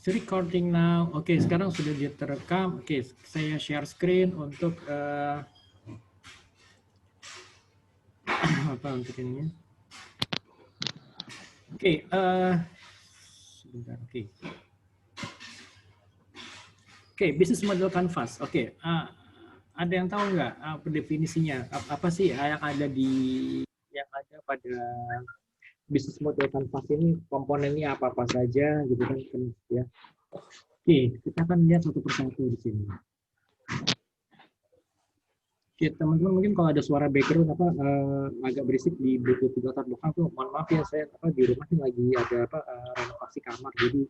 Recording now. Oke, sekarang sudah diterekam. Oke, saya share screen untuk apa untuk ininya. Oke, sebentar. Oke, business model canvas. Oke, ada yang tahu nggak apa definisinya? Apa sih yang ada pada business model canvas ini? Komponennya apa saja, gitu kan? Ya. Oke, kita akan lihat satu persatu di sini. Oke, teman-teman mungkin kalau ada suara background agak berisik di bluetooth di latar belakang tuh mohon maaf ya, saya di rumah ini lagi ada renovasi kamar, jadi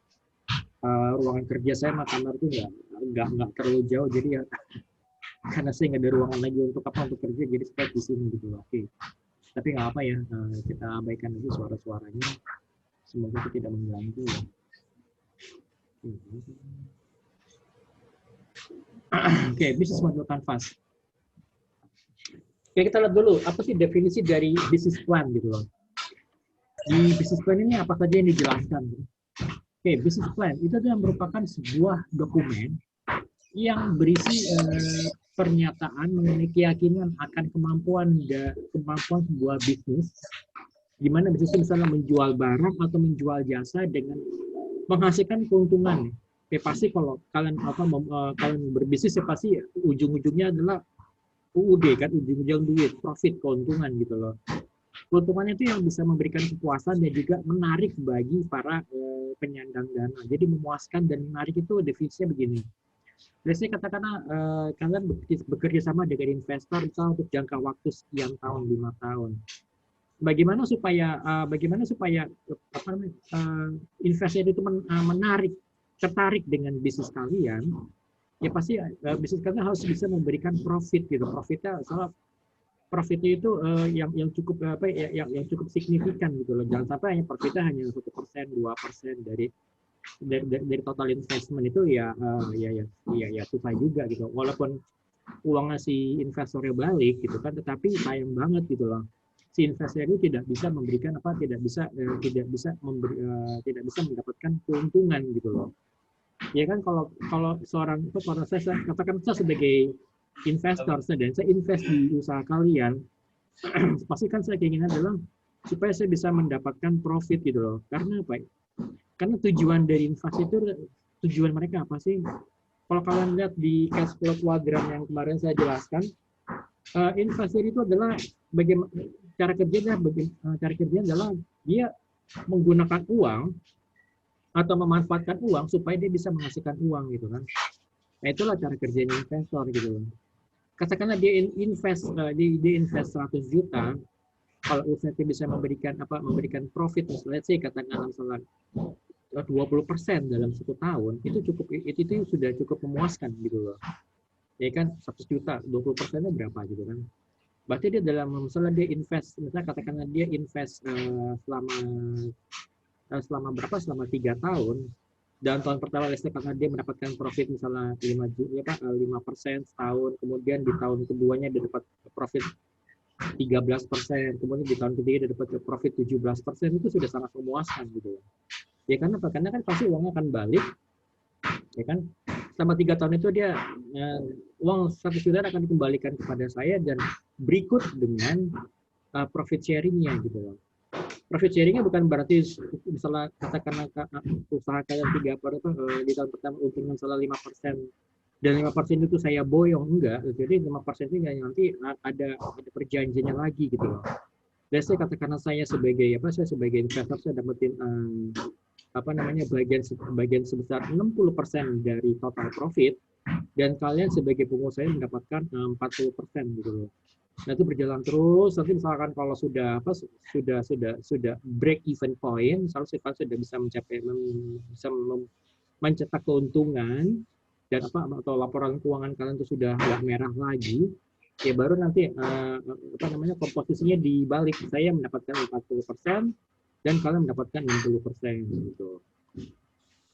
ruangan kerja saya sama kamar tuh nggak terlalu jauh, jadi ya karena saya nggak ada ruangan lagi untuk kerja, jadi saya di sini gitu. Oke, tapi nggak apa ya, kita abaikan aja suara-suaranya, semoga itu tidak mengganggu ya. Oke, business model canvas. Oke, kita lihat dulu apa sih definisi dari business plan gitu loh. Di business plan ini apa saja yang dijelaskan? Oke, business plan itu adalah merupakan sebuah dokumen yang berisi pernyataan mengenai keyakinan akan kemampuan sebuah bisnis, di mana bisnis misalnya menjual barang atau menjual jasa dengan menghasilkan keuntungan. Oke, pasti kalau kalian kalian berbisnis ya pasti ujung-ujungnya adalah UUD kan, ujung-ujung duit, profit, keuntungan gitu loh. Keuntungan itu yang bisa memberikan kepuasan dan juga menarik bagi para penyandang dana. Jadi memuaskan dan menarik itu definisinya begini. Jadi katakanlah kalian bekerja sama dengan investor misalnya untuk jangka waktu sekian tahun, 5 tahun. Bagaimana supaya investor itu menarik, tertarik dengan bisnis kalian? Ya pasti bisnis kalian harus bisa memberikan profit gitu. Profitnya itu yang cukup yang cukup signifikan gitu loh. Jangan sampai hanya profitnya hanya 1%, 2% dari total investment itu ya susah juga gitu. Walaupun uangnya si investornya balik gitu kan, tetapi sayang banget gitu loh. Si investor itu tidak bisa memberikan tidak bisa mendapatkan keuntungan gitu loh. Ya kan kalau saya katakan saya sebagai investor dan saya invest di usaha kalian, pasti kan saya keinginan adalah supaya saya bisa mendapatkan profit gitu loh. Karena apa? Karena tujuan dari investasi itu, tujuan mereka apa sih? Kalau kalian lihat di cash flow quadrant yang kemarin saya jelaskan, investasi itu adalah bagaimana cara kerjanya adalah dia menggunakan uang atau memanfaatkan uang supaya dia bisa menghasilkan uang gitu kan. Nah, itulah cara kerjanya investor gitu. Katakanlah dia invest 100 juta, kalau investasi bisa memberikan profit, let's say katakanlah misalnya 20% dalam 1 tahun, itu sudah cukup memuaskan gitu loh. Ya kan, 100 juta, 20%-nya berapa gitu kan. Berarti dia misalnya katakanlah dia invest selama berapa? Selama 3 tahun. Dan tahun pertama karena dia mendapatkan profit misalnya 5% setahun, kemudian di tahun keduanya dia dapat profit 13%, kemudian di tahun ketiga dia dapat profit 17%, itu sudah sangat memuaskan gitu. Ya karena kan pasti uangnya akan balik, ya kan? Selama 3 tahun itu dia uang 100 juta akan dikembalikan kepada saya dan berikut dengan profit sharingnya gitu loh. Profit sharingnya bukan berarti misalnya katakanlah usaha kalian di tahun pertama untungnya misalnya 5% dan 5% itu saya boyong, enggak. Jadi 5% itu nanti ada perjanjiannya lagi gitu loh. Dan saya katakanlah saya sebagai investor saya dapetin bagian sebesar 60% dari total profit, dan kalian sebagai pengusaha mendapatkan 40% gitu loh. Nah, itu berjalan terus. Nanti misalkan kalau sudah break even point, misalnya sudah bisa mencetak keuntungan dan atau laporan keuangan kalian itu sudah nggak merah lagi, ya baru nanti komposisinya dibalik. Saya mendapatkan 40% dan kalian mendapatkan 60% gitu.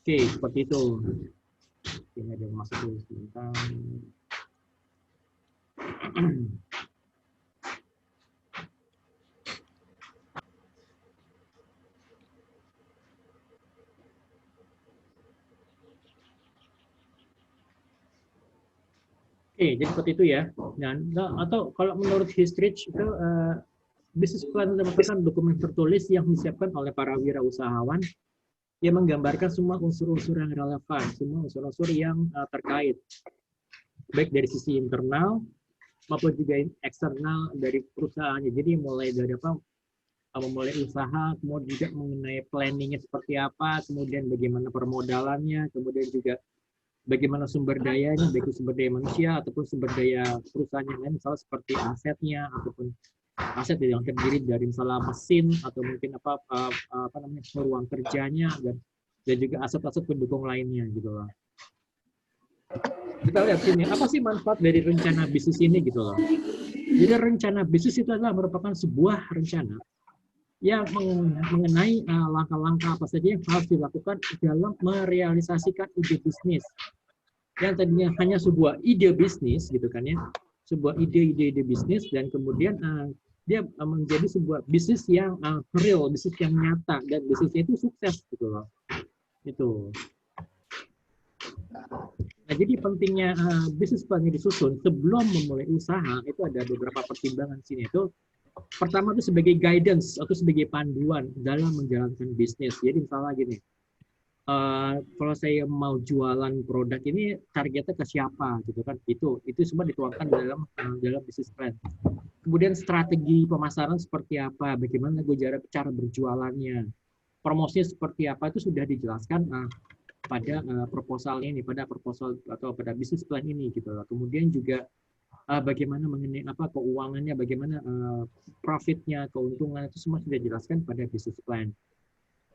Oke, seperti itu. Ini ada yang masuk dulu sebentar. Jadi seperti itu ya. Atau kalau menurut Histrich itu business plan merupakan dokumen tertulis yang disiapkan oleh para wirausahawan yang menggambarkan semua unsur-unsur yang relevan, semua unsur-unsur yang terkait, baik dari sisi internal maupun juga eksternal dari perusahaannya. Jadi mulai dari memulai usaha, kemudian juga mengenai planningnya seperti apa, kemudian bagaimana permodalannya, kemudian juga bagaimana sumber dayanya, baik itu sumber daya manusia ataupun sumber daya perusahaan yang lain, misalnya seperti asetnya ataupun aset yang terdiri dari misalnya mesin atau mungkin apa namanya ruang kerjanya dan juga aset-aset pendukung lainnya gitu loh. Kita lihat sini, apa sih manfaat dari rencana bisnis ini gitu loh. Jadi rencana bisnis itu adalah merupakan sebuah rencana yang mengenai langkah-langkah apa saja yang harus dilakukan dalam merealisasikan ide bisnis. Yang tadinya hanya sebuah ide bisnis gitu kan ya, sebuah ide bisnis dan kemudian dia menjadi sebuah bisnis yang real, bisnis yang nyata dan bisnisnya itu sukses gitu loh. Itu. Nah, jadi pentingnya bisnis plan yang disusun sebelum memulai usaha itu ada beberapa pertimbangan sini itu. Pertama itu sebagai guidance atau sebagai panduan dalam menjalankan bisnis. Jadi misalnya gini, kalau saya mau jualan produk ini targetnya ke siapa gitu kan? Itu semua dituangkan dalam bisnis plan. Kemudian strategi pemasaran seperti apa? Bagaimana cara berjualannya? Promosinya seperti apa? Itu sudah dijelaskan pada proposal ini, pada proposal atau pada bisnis plan ini gitu loh. Kemudian juga bagaimana mengenai keuangannya, bagaimana profitnya, keuntungan itu semua sudah dijelaskan pada business plan.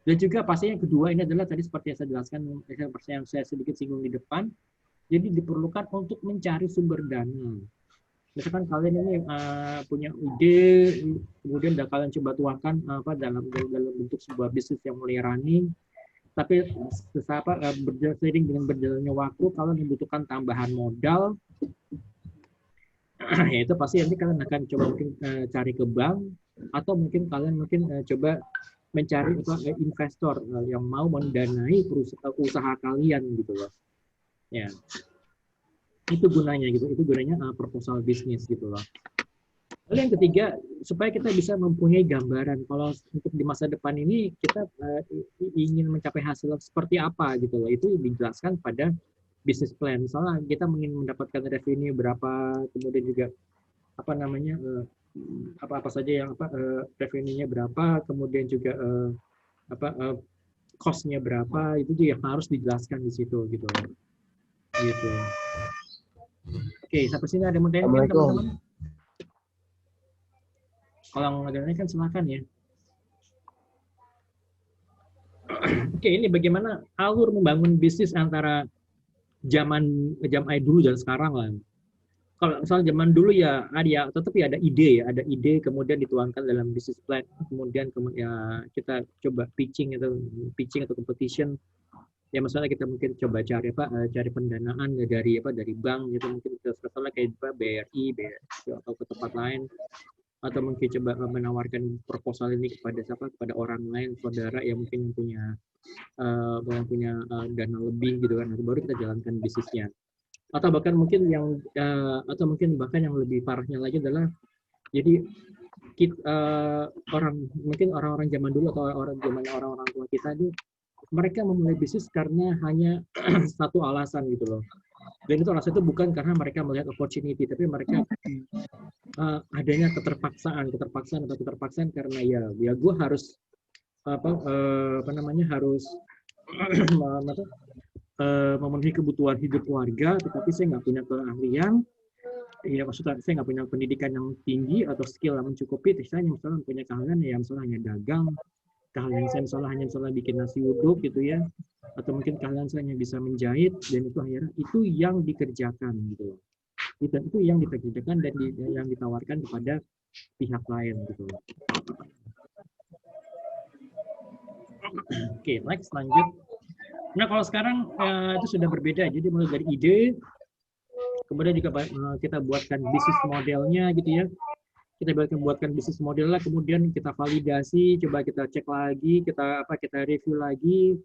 Dan juga pasti yang kedua ini adalah tadi seperti yang saya jelaskan, yang saya sedikit singgung di depan. Jadi diperlukan untuk mencari sumber dana. Misalkan kalian ini punya ide, kemudian kalian coba tuangkan dalam bentuk sebuah bisnis yang mulai running. Tapi seiring dengan berjalannya waktu, kalian membutuhkan tambahan modal. Ya itu pasti nanti kalian akan coba mungkin cari ke bank atau mungkin kalian coba mencari investor yang mau mendanai usaha kalian gitu loh. Ya. Itu gunanya gitu. Itu gunanya proposal bisnis gitu loh. Lalu yang ketiga, supaya kita bisa mempunyai gambaran kalau untuk di masa depan ini kita ingin mencapai hasil seperti apa gitu loh. Itu dijelaskan pada business plan. Misalnya kita ingin mendapatkan revenue berapa, kemudian juga apa saja yang revenue-nya berapa, kemudian juga cost-nya berapa, itu juga yang harus dijelaskan di situ gitu. Gitu. Oke, sampai sini ada yang mau tanya teman-teman? Kalau nggak ada kan silakan ya. Oke, ini bagaimana alur membangun bisnis antara zaman dulu dan sekarang lah. Kalau misalnya zaman dulu ya ada ide kemudian dituangkan dalam business plan, kemudian kita coba pitching atau competition. Ya misalnya kita mungkin coba cari pendanaan dari bank gitu, mungkin misalnya kayak BRI atau ke tempat lain, atau mungkin coba menawarkan proposal ini kepada orang lain, saudara yang mungkin punya dana lebih gitu kan, baru kita jalankan bisnisnya. Atau bahkan mungkin yang lebih parahnya lagi adalah jadi orang-orang zaman dulu atau orang-orang tua kita itu mereka memulai bisnis karena hanya satu alasan gitu loh. Dan itu alasan itu bukan karena mereka melihat opportunity, tapi mereka adanya keterpaksaan karena ya gue harus harus memenuhi kebutuhan hidup keluarga, tetapi saya nggak punya keahlian, ya maksudnya saya nggak punya pendidikan yang tinggi atau skill yang mencukupi. Saya misalnya punya keahlian ya misalnya hanya dagang, keahlian saya misalnya bikin nasi uduk gitu ya, atau mungkin keahlian saya hanya bisa menjahit, dan itu akhirnya itu yang dikerjakan gitu. Itu yang dikerjakan dan yang ditawarkan kepada pihak lain gitu. Oke, next lanjut. Nah, kalau sekarang itu sudah berbeda. Jadi mulai dari ide, kemudian juga kita buatkan bisnis modelnya gitu ya. Kita buatkan bisnis modelnya, kemudian kita validasi, coba kita cek lagi, kita review lagi.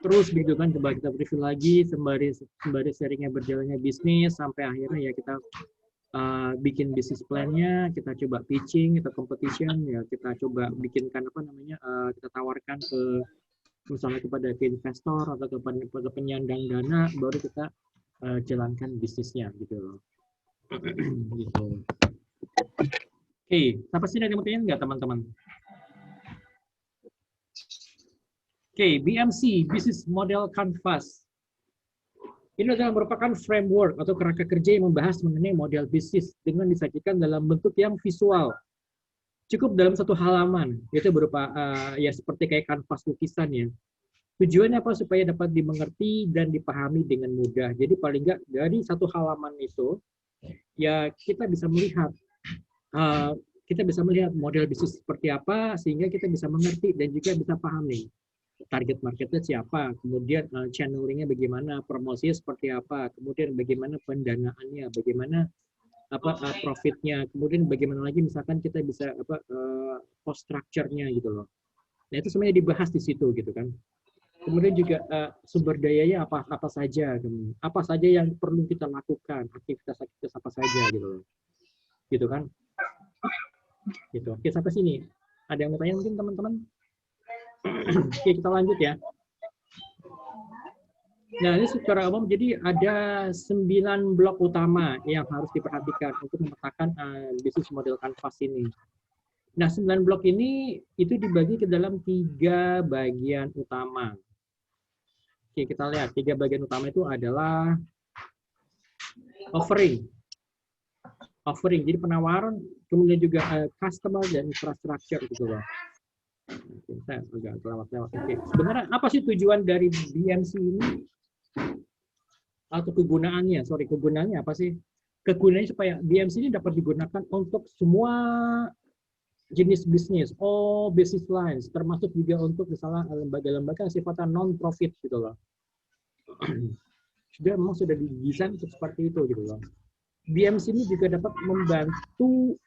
terus begitu kan, coba kita review lagi sembari sharingnya berjalannya bisnis sampai akhirnya ya kita bikin bisnis plan-nya, kita coba pitching, kita competition, ya kita coba bikinkan apa namanya, kita tawarkan ke misalnya kepada ke investor atau kepada penyandang dana, baru kita jalankan bisnisnya gitu loh. Gitu. Oke, sampai sini ada yang mau tanya nggak teman-teman? Oke, BMC, Business Model Canvas. Ini adalah merupakan framework atau kerangka kerja yang membahas mengenai model bisnis dengan disajikan dalam bentuk yang visual. Cukup dalam satu halaman, yaitu berupa ya seperti kayak kanvas lukisan ya. Tujuannya apa? Supaya dapat dimengerti dan dipahami dengan mudah. Jadi paling nggak dari satu halaman itu, ya kita bisa melihat model bisnis seperti apa, sehingga kita bisa mengerti dan juga bisa paham nih target marketnya siapa, kemudian channelingnya bagaimana, promosinya seperti apa, kemudian bagaimana pendanaannya, bagaimana profitnya, kemudian bagaimana lagi misalkan kita bisa cost structure-nya gitu loh. Nah itu semuanya dibahas di situ gitu kan. Kemudian juga sumber dayanya apa saja yang perlu kita lakukan, aktivitas apa saja gitu loh. Gitu kan. Gitu. Oke, sampai sini. Ada yang mau tanya mungkin teman-teman? Oke, kita lanjut ya. Nah, ini secara umum jadi ada 9 blok utama yang harus diperhatikan untuk memetakan bisnis model kanvas ini. Nah, 9 blok ini itu dibagi ke dalam 3 bagian utama. Oke, kita lihat 3 bagian utama itu adalah offering. Jadi penawaran, kemudian juga customer dan infrastructure gitu loh. Saya agak lewat-lewat. Oke. Sebenarnya apa sih tujuan dari BMC ini? Atau kegunaannya? Kegunaannya apa sih? Kegunaannya supaya BMC ini dapat digunakan untuk semua jenis bisnis, all business lines, termasuk juga untuk misalnya lembaga-lembaga sifatnya non-profit gitu loh. Sudah didesain untuk seperti itu gitu loh. BMC ini juga dapat membantu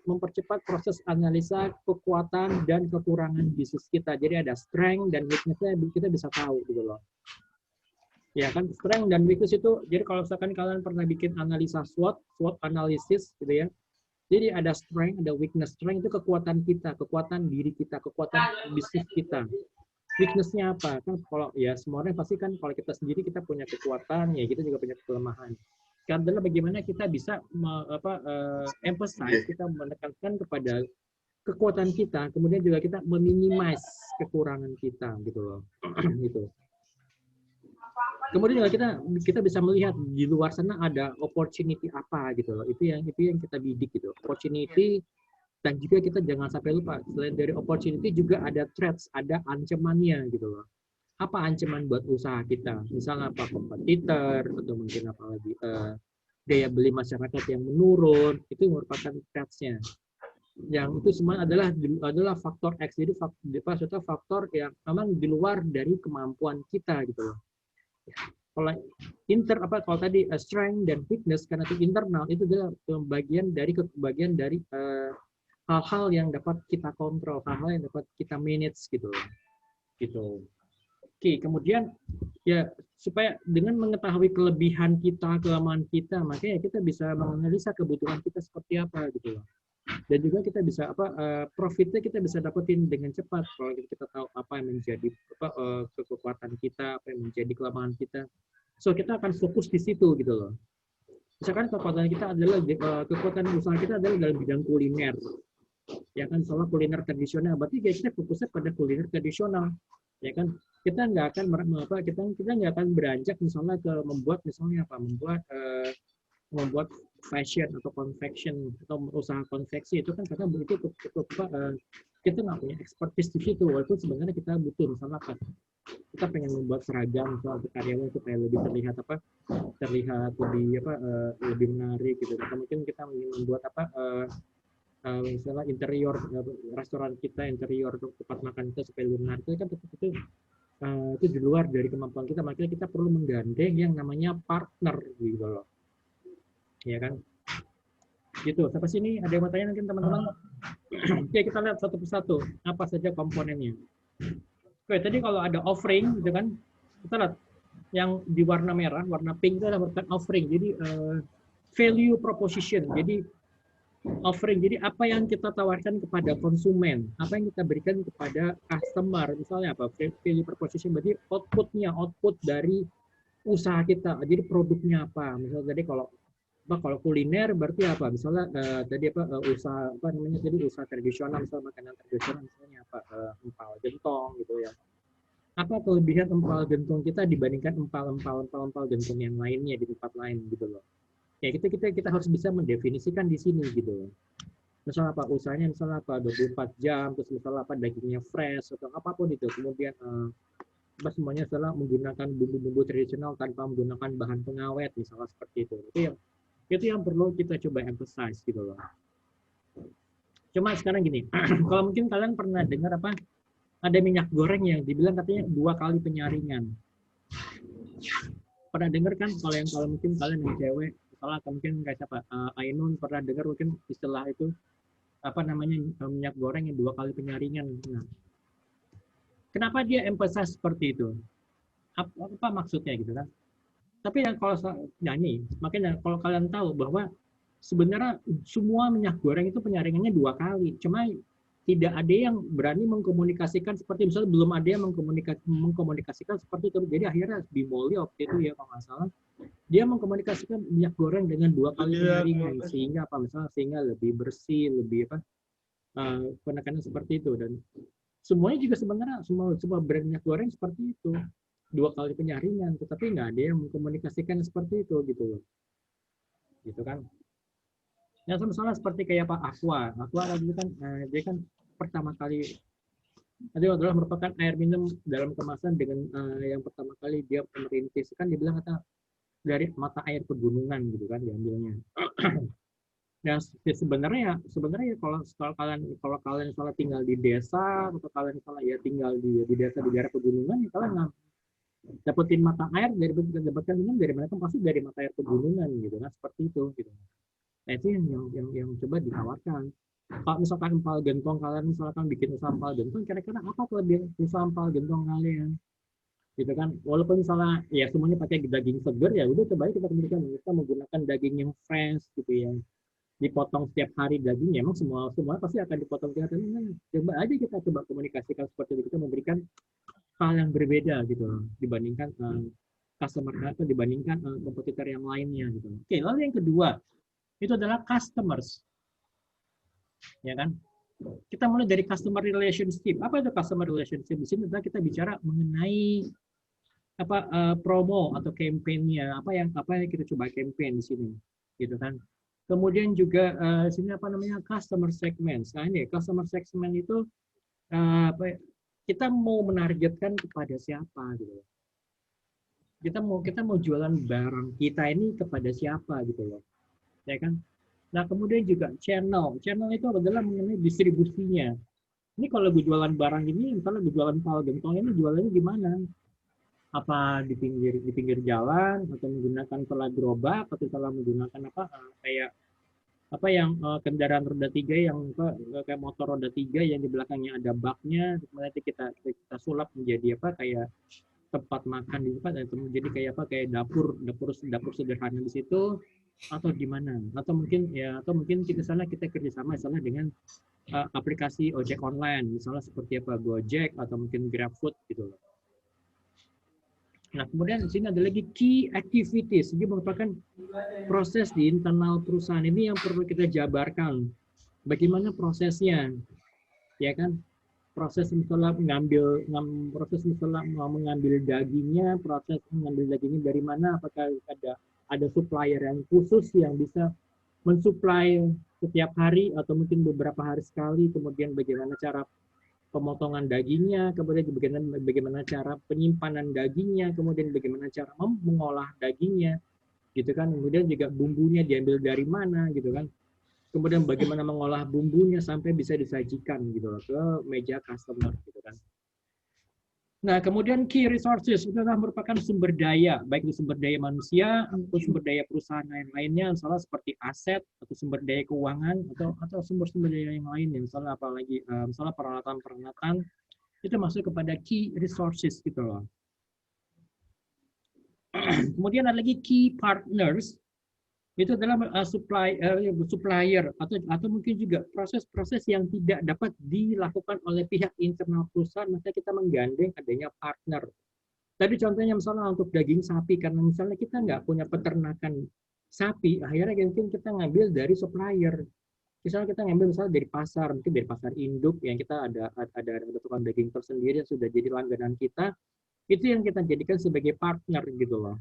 mempercepat proses analisa kekuatan dan kekurangan bisnis kita. Jadi ada strength dan weakness-nya kita bisa tahu gitu loh. Ya kan, strength dan weakness itu, jadi kalau misalkan kalian pernah bikin analisa SWOT analisis gitu ya. Jadi ada strength, ada weakness. Strength itu kekuatan kita, kekuatan diri kita, kekuatan bisnis kita. Weakness-nya apa? Kan kalau ya semua orang pasti kan kalau kita sendiri kita punya kekuatan, ya kita juga punya kelemahan. Adalah bagaimana kita bisa emphasize, kita menekankan kepada kekuatan kita, kemudian juga kita meminimize kekurangan kita gitu loh. Gitu. Kemudian juga kita bisa melihat di luar sana ada opportunity apa gitu loh. Itu yang kita bidik gitu. Opportunity, dan juga kita jangan sampai lupa selain dari opportunity juga ada threats, ada ancamannya gitu loh. Apa ancaman buat usaha kita? Misalnya apa, kompetitor atau mungkin apa lagi daya beli masyarakat yang menurun, itu merupakan threats-nya. Yang itu semua adalah faktor X. Jadi faktor yang memang di luar dari kemampuan kita gitu loh. Kalau kalau tadi strength dan weakness karena itu internal, itu adalah bagian dari hal-hal yang dapat kita kontrol, hal-hal yang dapat kita manage gitu loh. Gitu. Oke, kemudian ya supaya dengan mengetahui kelebihan kita, kelemahan kita, makanya kita bisa menganalisa kebutuhan kita seperti apa gitu loh. Dan juga kita bisa profitnya kita bisa dapetin dengan cepat kalau kita tahu apa yang menjadi kekuatan kita, apa yang menjadi kelemahan kita. So kita akan fokus di situ gitu loh. Misalkan kekuatan kita adalah kekuatan usaha kita adalah dalam bidang kuliner. Ya kan, soal kuliner tradisional, berarti kita fokusnya pada kuliner tradisional. Ya kan, kita nggak akan beranjak misalnya ke membuat fashion atau confection atau usaha konveksi. Itu kan karena itu kita nggak punya expertise di situ, walaupun sebenarnya kita butuh. Misalnya kita pengen membuat seragam untuk karyawan supaya lebih terlihat lebih menarik gitu, atau mungkin kita ingin membuat misalnya interior restoran kita, interior tempat makan kita supaya lebih menarik, kan itu di luar dari kemampuan kita. Makanya kita perlu menggandeng yang namanya partner gitu loh, ya kan. Gitu. Sampai sini ada yang mau tanya mungkin teman-teman? Oke, kita lihat satu persatu apa saja komponennya. Oke, tadi kalau ada offering gitu kan, kita lihat yang di warna merah, warna pink itu adalah merupakan offering. Jadi value proposition. Jadi offering. Jadi apa yang kita tawarkan kepada konsumen, apa yang kita berikan kepada customer, misalnya apa? Value proposition berarti outputnya, output dari usaha kita. Jadi produknya apa? Misalnya tadi kalau kuliner berarti apa? Misalnya tadi apa usaha apa namanya tadi usaha tradisional, misalnya makanan tradisional misalnya apa empal gentong gitu ya. Apa kelebihan empal gentong kita dibandingkan empal gentong yang lainnya di tempat lain gitu loh. Ya kita harus bisa mendefinisikan di sini gitu loh. Misalnya apa usahanya, misalnya apa 24 jam, terus misalnya apa dagingnya fresh atau apapun itu. Kemudian apa semuanya adalah menggunakan bumbu-bumbu tradisional tanpa menggunakan bahan pengawet misalnya seperti itu. Itu yang perlu kita coba emphasize gitu loh. Cuma sekarang gini, kalau mungkin kalian pernah dengar apa ada minyak goreng yang dibilang katanya 2 kali penyaringan. Pernah dengar kan kalau mungkin kalian yang cewek, misalnya mungkin kayak siapa Ainun pernah dengar mungkin istilah itu apa namanya minyak goreng yang 2 kali penyaringan. Nah, kenapa dia emphasize seperti itu? Apa maksudnya gitu kan? Tapi yang kalau ini, makanya kalau kalian tahu bahwa sebenarnya semua minyak goreng itu penyaringannya 2 kali. Cuma tidak ada yang berani mengkomunikasikan seperti misalnya belum ada yang mengkomunikasikan seperti itu. Jadi akhirnya Bimoli waktu itu ya kalau nggak salah dia mengkomunikasikan minyak goreng dengan 2 kali penyaringan sehingga apa misalnya sehingga lebih bersih, lebih apa penekanan seperti itu dan semuanya juga sebenarnya semua brand minyak goreng seperti itu 2 kali penyaringan, tetapi nggak ada yang mengkomunikasikan seperti itu gitu kan. Yang sama seperti kayak Pak Aqua itu kan dia kan pertama kali itu adalah merupakan air minum dalam kemasan dengan yang pertama kali dia merintis kan dibilang kata dari mata air pegunungan gitu kan diambilnya. Dan sebenarnya kalau kalian salah tinggal di desa atau kalian salah ya tinggal di desa di daerah pegunungan ya kalian dapetin mata air dapatkan minum dari mana kan pasti dari mata air pegunungan gitu kan seperti itu gitu. Nah itu yang coba ditawarkan. Kalau misalkan empal gentong kalian misalkan bikin usaha empal gentong kira-kira apa kelebihan usaha empal gentong kalian? Gitu kan walaupun misalnya ya semuanya pakai daging segar ya udah coba kita menggunakan daging yang fresh gitu ya dipotong setiap hari dagingnya emang semua pasti akan dipotong tiap hari coba aja kita coba komunikasikan seperti itu kita memberikan hal yang berbeda gitu loh dibandingkan customer atau dibandingkan kompetitor yang lainnya gitu. Oke, lalu yang kedua itu adalah customers, ya kan? Kita mulai dari customer relationship. Apa itu customer relationship? Di sini adalah kita bicara mengenai apa promo atau campaign-nya, apa yang kita coba campaign di sini, gitu kan? Kemudian juga sini apa namanya customer segment. Nah ini customer segment itu apa kita mau menargetkan kepada siapa gitu. Kita mau jualan barang kita ini kepada siapa gitu loh. Ya kan? Nah, kemudian juga channel. Channel itu adalah mengenai distribusinya. Ini kalau gue jualan barang ini, misalnya gue jualan pal gentong ini jualannya di mana? Apa di pinggir jalan atau menggunakan telah gerobak atau telah menggunakan apa kayak apa yang kendaraan roda 3 yang kayak motor roda 3 yang di belakangnya ada baknya kemudian kita sulap menjadi apa kayak tempat makan di tempat atau menjadi kayak apa kayak dapur sederhana di situ atau gimana atau mungkin kita kerjasama misalnya dengan aplikasi ojek online misalnya seperti apa Gojek atau mungkin GrabFood gitu loh. Nah, kemudian di sini ada lagi key activities. Ini merupakan proses di internal perusahaan ini yang perlu kita jabarkan. Bagaimana prosesnya? Ya kan? Proses misalnya mengambil dagingnya, proses mengambil dagingnya dari mana? Apakah ada supplier yang khusus yang bisa mensuplai setiap hari atau mungkin beberapa hari sekali? Kemudian bagaimana cara pemotongan dagingnya, kemudian bagaimana cara penyimpanan dagingnya, kemudian bagaimana cara mengolah dagingnya, gitu kan. Kemudian juga bumbunya diambil dari mana, gitu kan. Kemudian bagaimana mengolah bumbunya sampai bisa disajikan gitu loh ke meja customer, gitu kan. Nah, kemudian key resources itu adalah merupakan sumber daya, baik itu sumber daya manusia atau sumber daya perusahaan lainnya, misalnya seperti aset atau sumber daya keuangan atau sumber-sumber daya yang lain, misalnya apalagi misalnya peralatan-peralatan Itu masuk kepada key resources gitu loh. Kemudian ada lagi key partners, itu adalah supplier atau mungkin juga proses-proses yang tidak dapat dilakukan oleh pihak internal perusahaan, maka kita menggandeng adanya partner. Tadi contohnya misalnya untuk daging sapi, karena misalnya kita nggak punya peternakan sapi, akhirnya mungkin kita ngambil dari supplier. Misalnya kita ngambil misalnya dari pasar, mungkin dari pasar induk yang kita ada tukang daging tersendiri yang sudah jadi langganan kita, itu yang kita jadikan sebagai partner gitu loh.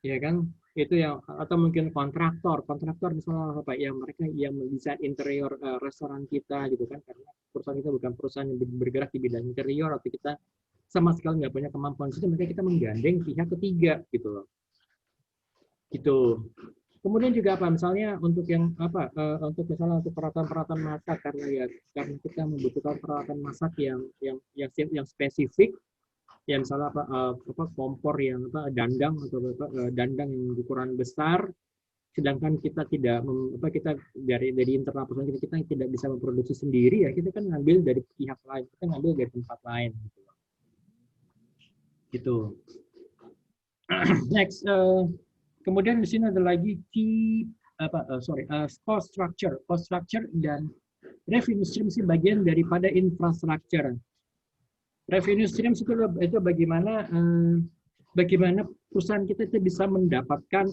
Ya kan? Itu yang, atau mungkin kontraktor misalnya apa ya, mereka yang mendesain interior restoran kita gitu kan, karena perusahaan kita bukan perusahaan yang bergerak di bidang interior atau kita sama sekali nggak punya kemampuan situ, maka kita menggandeng pihak ketiga gitu loh. Gitu. Kemudian juga apa, misalnya untuk yang apa, untuk misalnya untuk peralatan-peralatan masak, karena kita membutuhkan peralatan masak yang spesifik, ya misalnya apa kompor yang dandang atau dandang yang ukuran besar, sedangkan kita tidak kita dari internal perusahaan kita tidak bisa memproduksi sendiri, ya kita kan ngambil dari pihak lain, kita ngambil dari tempat lain gitu. Next, kemudian di sini ada lagi key cost structure dan revenue stream sih bagian daripada infrastruktur. Revenue stream itu bagaimana perusahaan kita itu bisa mendapatkan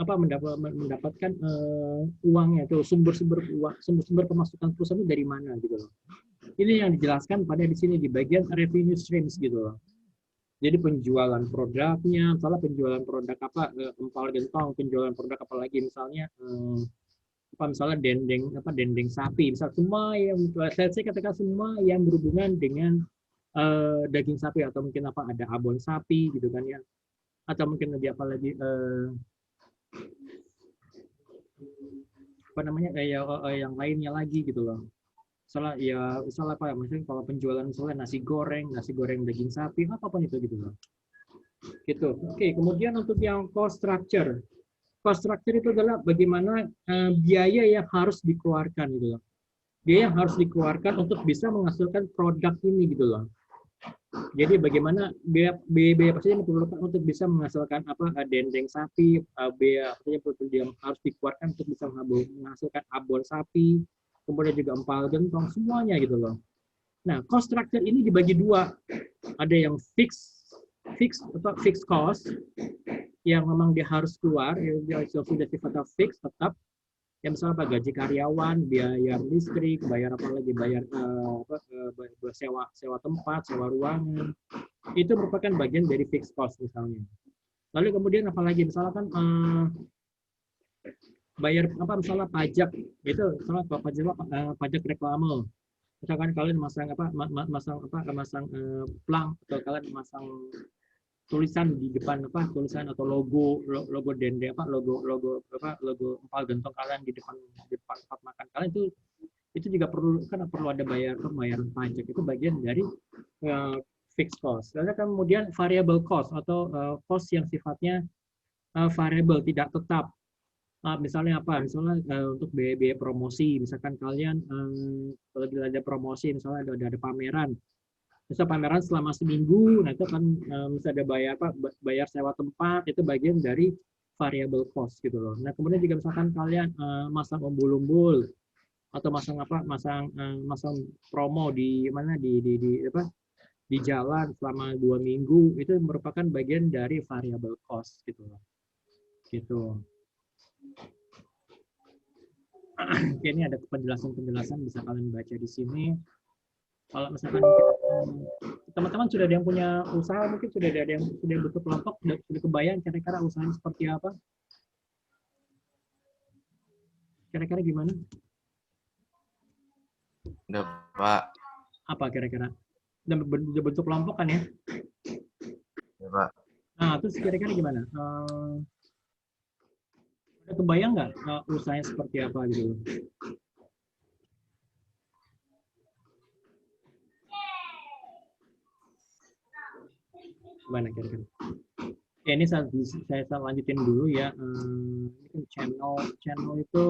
mendapatkan uangnya, itu sumber pemasukan perusahaan itu dari mana gitu loh. Ini yang dijelaskan pada di sini di bagian revenue streams gitu loh. Jadi penjualan produknya, misalnya penjualan produk empal gentong, penjualan produk apa lagi misalnya misalnya dendeng sapi, misal semua yang saya katakan semua yang berhubungan dengan daging sapi, atau mungkin ada abon sapi gitu kan ya, atau mungkin lebih apa lagi yang lainnya lagi gitu loh. Misalnya apa, misalnya kalau penjualan misalnya nasi goreng daging sapi, apapun itu gitu loh. Gitu. Oke, kemudian untuk yang cost structure itu adalah bagaimana biaya yang harus dikeluarkan gitu loh. Biaya yang harus dikeluarkan untuk bisa menghasilkan produk ini gitu loh. Jadi bagaimana biaya pasti yang diperlukan untuk bisa menghasilkan dendeng sapi, biaya yang harus dikeluarkan untuk bisa menghasilkan abon sapi, kemudian juga empal gentong, semuanya gitu loh. Nah, cost structure ini dibagi dua. Ada yang fixed cost, yang memang dia harus keluar, dia sudah sifatnya fix tetap, ya misalnya gaji karyawan, biaya listrik, bayar apa lagi, bayar sewa tempat, sewa ruangan, itu merupakan bagian dari fixed cost misalnya. Lalu kemudian apalagi misalkan bayar misalnya pajak, itu misalnya pajak reklame. Misalkan kalian masang plang, atau kalian masang tulisan di depan tulisan atau logo dendeng logo empal gentong kalian di depan tempat makan kalian, itu juga perlu ada pembayaran pajak, itu bagian dari fixed cost. Lalu kemudian variable cost atau cost yang sifatnya variable, tidak tetap. Misalnya untuk biaya promosi, misalkan kalian lagi ada promosi, misalnya ada pameran. Misal pameran selama seminggu, nah itu kan misalnya ada bayar sewa tempat, itu bagian dari variable cost gitu loh. Nah kemudian juga misalkan kalian masang umbul-umbul atau masang promo di jalan selama 2 minggu, itu merupakan bagian dari variable cost gitu loh. Gitu. Oke, ini ada penjelasan bisa kalian baca di sini. Kalau misalkan teman-teman sudah ada yang punya usaha, mungkin sudah ada yang sudah bentuk kelompok, sudah kebayang kira-kira usahanya seperti apa? Kira-kira gimana? Udah, Pak. Apa kira-kira? Udah bentuk kelompok kan ya? Ya, Pak. Nah, terus kira-kira gimana? Udah kebayang nggak usahanya seperti apa gitu? Gimana kira-kira? Ya, ini saya lanjutin dulu ya. Ini kan channel itu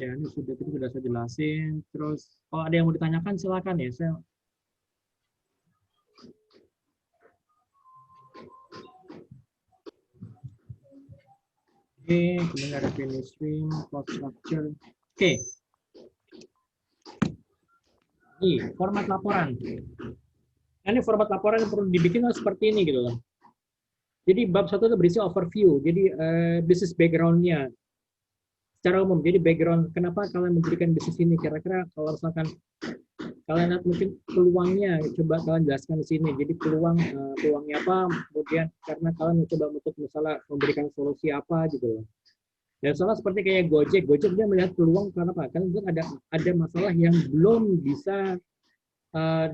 Ya, ini sudah saya jelasin. Terus kalau ada yang mau ditanyakan silakan ya. Saya Oke, kemudian ada finish stream, plot structure. Oke. Ini format laporan. Nah, ini format laporan yang perlu dibikin seperti ini gitu loh. Jadi bab 1 itu berisi overview. Jadi business background-nya secara umum. Jadi background kenapa kalian mendirikan bisnis ini. Kira-kira kalau misalkan kalian lihat mungkin peluangnya, coba kalian jelaskan di sini. Jadi peluangnya apa, kemudian karena kalian mencoba untuk misalnya memberikan solusi apa gitu loh. Dan salah seperti kayak Gojek dia melihat peluang karena apa? Karena ada masalah yang belum bisa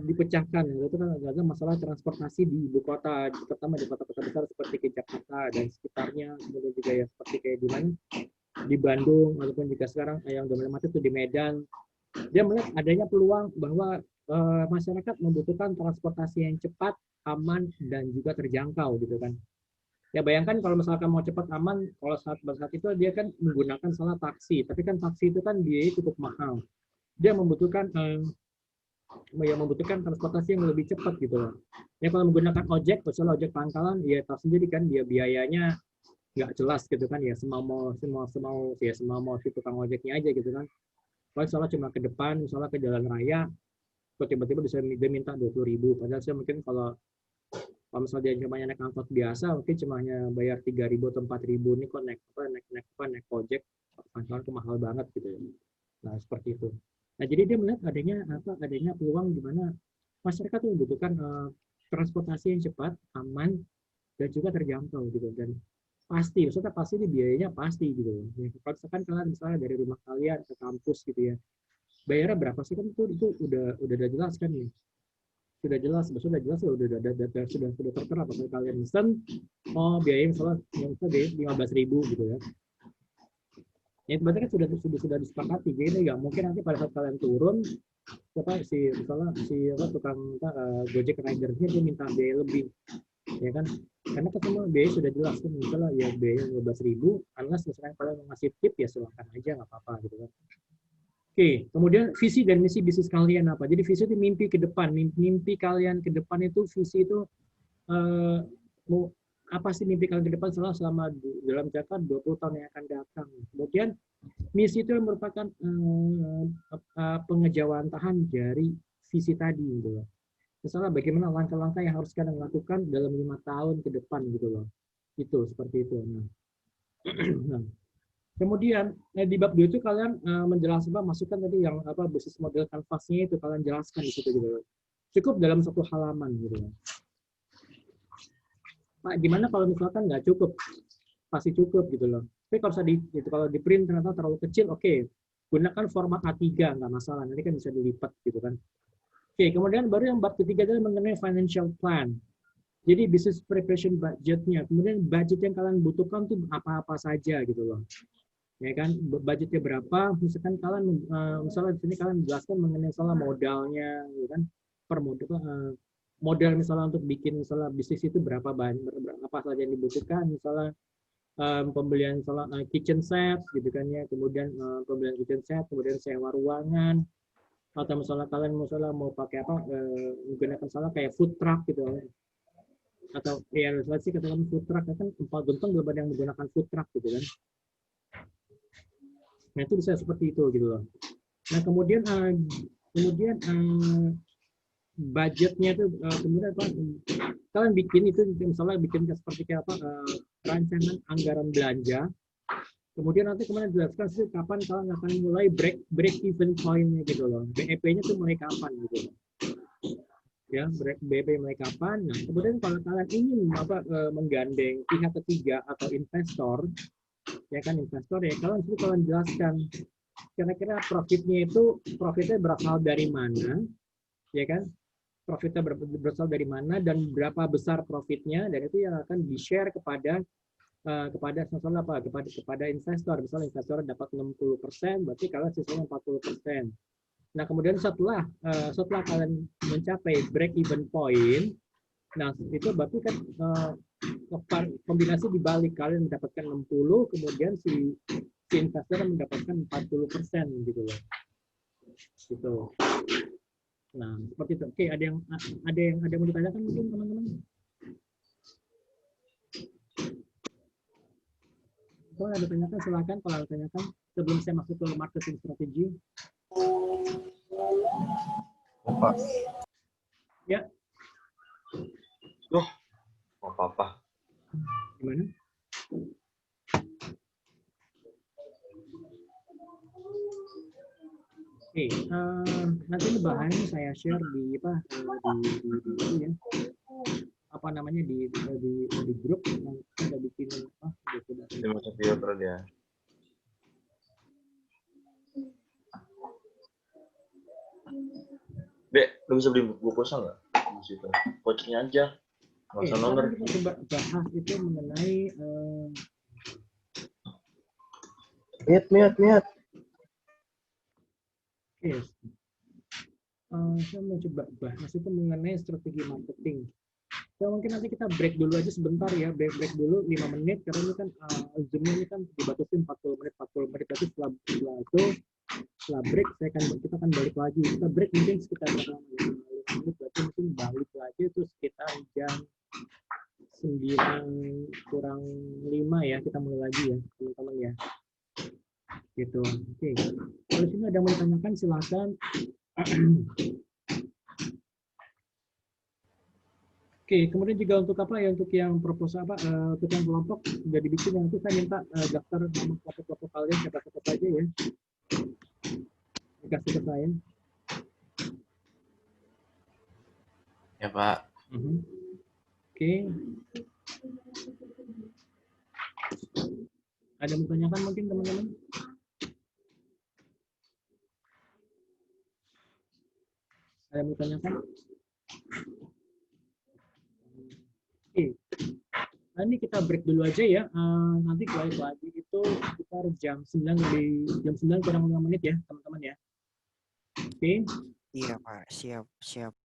dipecahkan. Itu kan ada masalah transportasi di ibu kota, terutama di kota-kota besar seperti ke Jakarta dan sekitarnya, kemudian juga ya seperti kayak di mana di Bandung ataupun juga sekarang yang dominan mati itu di Medan. Dia melihat adanya peluang bahwa masyarakat membutuhkan transportasi yang cepat, aman, dan juga terjangkau gitu kan. Ya bayangkan kalau misalkan mau cepat aman, kalau saat itu dia kan menggunakan salah taksi, tapi kan taksi itu kan biayanya cukup mahal. Dia membutuhkan transportasi yang lebih cepat gitu loh. Ya kalau menggunakan ojek, misalnya ojek pangkalan, ya tahu sendiri kan dia biayanya nggak jelas gitu kan ya semau si tukang ojeknya aja gitu kan. Kalau misalnya cuma ke depan, misalnya ke jalan raya, kok tiba-tiba bisa dia minta 20.000. Padahal saya mungkin kalau misalnya dia cuma naik angkot biasa, mungkin cuma hanya bayar 3.000 atau 4.000. Ini kok naik ojek, pangkalan itu mahal banget gitu ya. Nah seperti itu. Nah jadi dia melihat adanya peluang di mana masyarakat itu membutuhkan transportasi yang cepat, aman, dan juga terjangkau gitu. Dan maksudnya pasti di biayanya pasti gitu. Kalau misalkan kalian misalnya dari rumah kalian ke kampus gitu ya, bayarnya berapa sih kan itu udah jelas kan ya. Sudah jelas ya sudah tertera pas kalian mesen, biaya misalnya 15.000 gitu ya. Ya sebenarnya kan sudah disepakati, jadi nggak mungkin nanti pada saat kalian turun tukang Gojek ridernya dia minta biaya lebih, ya kan? Karena kan semua biaya sudah jelas kan, misalnya ya biaya 15.000, unless misalkan kalian mau ngasih tip ya silahkan aja nggak apa-apa gitu kan. Oke, kemudian visi dan misi bisnis kalian apa? Jadi visi itu mimpi ke depan, mimpi kalian ke depan itu visi itu mau apa sih mimpi kalian ke depan selama dalam jangka 20 tahun yang akan datang. Kemudian misi itu merupakan pengejawantahan dari visi tadi gitu loh. Misalnya bagaimana langkah-langkah yang harus kalian lakukan dalam 5 tahun ke depan gitu loh. Itu seperti itu. Nah, kemudian di bab 2 itu kalian menjelaskan masukkan tadi yang bisnis model kanvasnya itu kalian jelaskan di situ gitu loh. Cukup dalam satu halaman gitu loh. Pak, gimana kalau misalkan nggak cukup? Pasti cukup gitu loh. Tapi kalau di print ternyata terlalu kecil, oke. Gunakan format A3, nggak masalah. Nanti kan bisa dilipat gitu kan. Oke, kemudian baru yang bab ketiga adalah mengenai financial plan. Jadi business preparation budgetnya. Kemudian budget yang kalian butuhkan tuh apa-apa saja gitu loh. Ya kan, budgetnya berapa? Misalkan kalian misalnya di sini kalian jelaskan mengenai salah modalnya, gitu kan? Per modal misalnya untuk bikin misalnya bisnis itu berapa saja yang dibutuhkan, misalnya pembelian kitchen set gitu kan ya, kemudian pembelian kitchen set, kemudian sewa ruangan, atau misalnya kalian mau pakai menggunakan kayak food truck gitu, atau ya let's say katakan food truck kan empat gentong belum ada yang menggunakan food truck gitu kan. Nah itu bisa seperti itu gitu loh. Nah kemudian budgetnya itu kemudian kalian bikin itu misalnya bikin seperti kayak rancangan anggaran belanja. Kemudian nanti kalian jelaskan sih kapan kalian akan mulai break even point-nya gitu loh. BEP-nya tuh mulai kapan gitu loh. Ya, BEP mulai kapan. Nah, kemudian kalau kalian ingin menggandeng pihak ketiga atau investor, ya kan investor ya kalian jelaskan kira-kira profitnya berasal dari mana, ya kan? Profitnya berasal dari mana dan berapa besar profitnya, dan itu yang akan di-share kepada investor. Misalnya investor dapat 60%, berarti kalian sisanya 40%. Nah, kemudian setelah kalian mencapai break even point, nah itu berarti kan kombinasi dibalik, kalian mendapatkan 60, kemudian si si investor mendapatkan 40% gitu loh. Gitu. Nah, seperti itu. Oke, ada yang mau ditanyakan mungkin teman-teman? Kalau ada tanyakan silakan. Kalau ada tanyakan sebelum saya masuk ke marketing strategi. Pak. Ya. Duh, mau apa-apa. Gimana? Oke, nanti ini bahannya saya share di di ya. Apa namanya di grup yang ada bikin Dia masuk filter dia. Dek, lu bisa beli buku pulsa nggak? Di situ. Vouchernya aja. Nggak usah nomor. Kita coba bahas itu mengenai Miat. Oke. Saya mau coba bahas itu mengenai strategi marketing. Ya, mungkin nanti kita break dulu aja sebentar ya, break dulu 5 menit karena ini kan Zoom-nya ini kan dibatasi 40 menit. Tapi setelah itu setelah break kita akan balik lagi. Kita break mungkin sekitar 5 menit, berarti mungkin balik lagi itu sekitar jam 9 kurang 5 ya, kita mulai lagi ya teman-teman ya. Gitu. Oke. Kalau sini ada yang mau ditanyakan silakan. Oke, kemudian juga untuk apa ya, untuk yang proposal untuk yang kelompok sudah dibikin, nanti saya minta daftar nama kelompok kalian siapa saja ya, dikasih ke saya. Ya Pak. Oke. Ada yang bertanyakan mungkin teman-teman? Ada yang bertanyakan? Oke. Nah, ini kita break dulu aja ya. Nanti balik lagi itu sekitar jam 9 kurang 5 menit ya, teman-teman ya. Oke. Iya, Pak. Siap.